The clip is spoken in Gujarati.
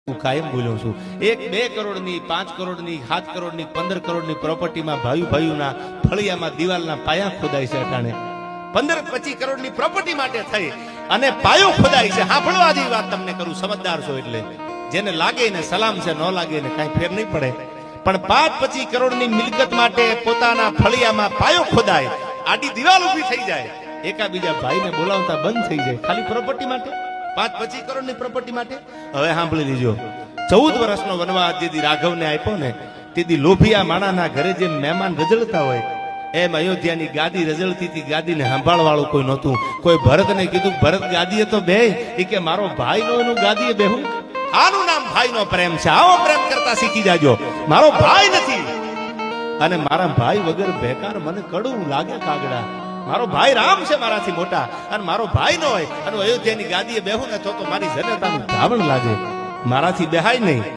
હું કાયમ બોલું છું 1-2 કરોડની 5 કરોડની 7 કરોડની 15 કરોડની પ્રોપર્ટીમાં ભાઈઓના ફળિયામાં દિવાલના પાયા ખોદાય છે અટાણે 15-25 કરોડની પ્રોપર્ટી માટે થઈ અને પાયો ખોદાય છે. સાંભળવા જેવી વાત તમને કરું, સમજદાર છો એટલે જેને લાગે ને સલામ છે, ન લાગે ને કાંઈ ફેર નહીં પડે. પણ 5-25 કરોડની મિલકત માટે પોતાના ફળિયામાં પાયો ખોદાય, આડી દિવાલ ઊભી થઈ જાય, એકાબીજા ભાઈને બોલાવતા બંધ થઈ જાય ખાલી પ્રોપર્ટી માટે, 5-25 કરોડની પ્રોપર્ટી માટે. હવે સાંભળી લીજો, 14 વર્ષનો વનવાસ જેથી રાઘવને આપ્યો ને તેથી લોભિયા માણાના ઘરે જેમ મહેમાન રજળતા હોય એમ અયોધ્યાની ગાદી રજળતી હતી. ગાદીને સંભાળવાળું કોઈ નહોતું. કોઈ ભરતને કીધું ભરત ગાદીએ તો બે, એ કે મારો ભાઈ નો એનું ગાદીએ બેહું. આનું નામ ભાઈનો પ્રેમ છે. આવો પ્રેમ કરતા શીખી જાજો. મારો ભાઈ નથી અને મારા ભાઈ વગર બેકાર મને કડવું લાગે કાગડા. મારો ભાઈ રામ છે મારાથી મોટા, અને મારો ભાઈ નો હોય અને અયોધ્યાની ગાદીએ બેહું ને તો મારી જનતાનું ધાવણ લાગે. મારાથી બેહાય નહીં.